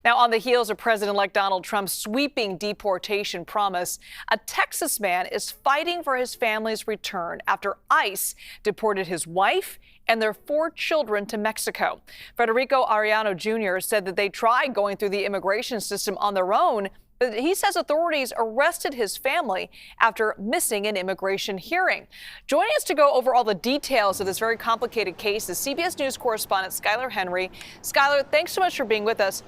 Now, on the heels of President-elect Donald Trump's sweeping deportation promise, a Texas man is fighting for his family's return after ICE deported his wife and their 4 children to Mexico. Federico Arellano Jr. said that they tried going through the immigration system on their own, but he says authorities arrested his family after missing an immigration hearing. Joining us to go over all the details of this very complicated case is CBS News correspondent Skyler Henry. Skyler, thanks so much for being with us.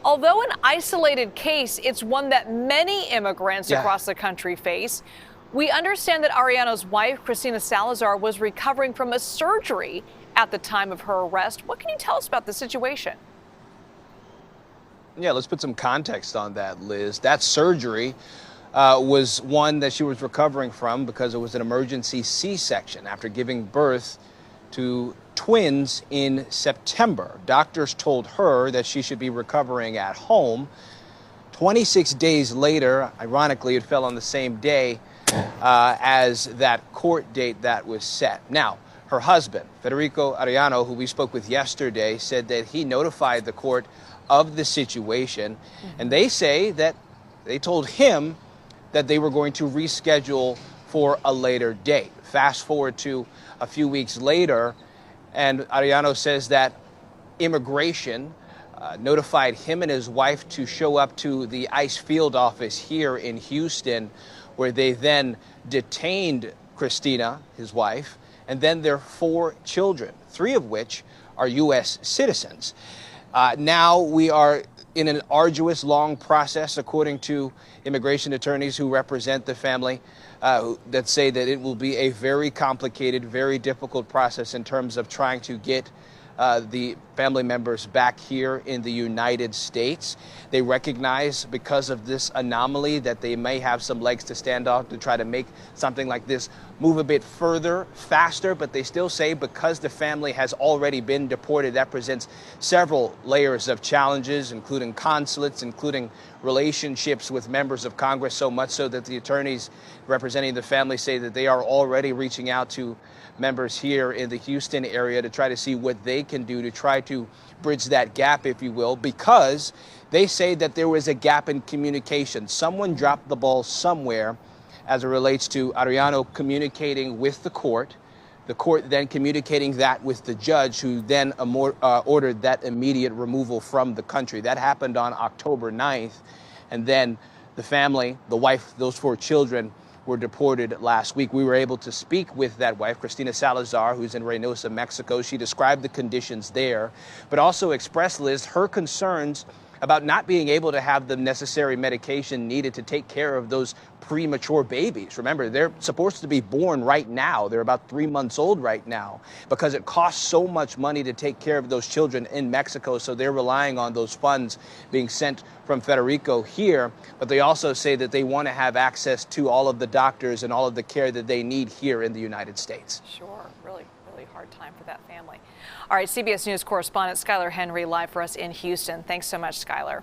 Although an isolated case, it's one that many immigrants across the country face. We understand that Arellano's wife, Cristina Salazar, was recovering from a surgery at the time of her arrest. What can you tell us about the situation? Yeah, let's put some context on that, Liz. That surgery was one that she was recovering from because it was an emergency C-section after giving birth to twins in September. Doctors told her that she should be recovering at home. 26 days later, ironically, it fell on the same day as that court date that was set. Now, her husband, Federico Arellano, who we spoke with yesterday, said that he notified the court of the situation, and they say that they told him that they were going to reschedule for a later date. Fast forward to a few weeks later, and Arellano says that immigration notified him and his wife to show up to the ICE field office here in Houston, where they then detained Cristina, his wife, and then their 4 children, 3 of which are U.S. citizens. Now we are in an arduous, long process, according to immigration attorneys who represent the family, that say that it will be a very complicated, very difficult process in terms of trying to get the family members back here in the United States. They recognize, because of this anomaly, that they may have some legs to stand on to try to make something like this move a bit further, faster, but they still say because the family has already been deported, that presents several layers of challenges, including consulates, including relationships with members of Congress, so much so that the attorneys representing the family say that they are already reaching out to members here in the Houston area to try to see what they can do to try to bridge that gap, if you will, because they say that there was a gap in communication. Someone dropped the ball somewhere as it relates to Arellano communicating with the court then communicating that with the judge, who then ordered that immediate removal from the country. That happened on October 9th, and then the family, the wife, those 4 children, were deported last week. We were able to speak with that wife, Cristina Salazar, who's in Reynosa, Mexico. She described the conditions there, but also expressed, Liz, her concerns about not being able to have the necessary medication needed to take care of those premature babies. Remember, they're supposed to be born right now. They're about 3 months old right now, because it costs so much money to take care of those children in Mexico. So they're relying on those funds being sent from Federico here. But they also say that they want to have access to all of the doctors and all of the care that they need here in the United States. Sure, really hard time for that family. All right, CBS News correspondent Skyler Henry live for us in Houston. Thanks so much, Skyler.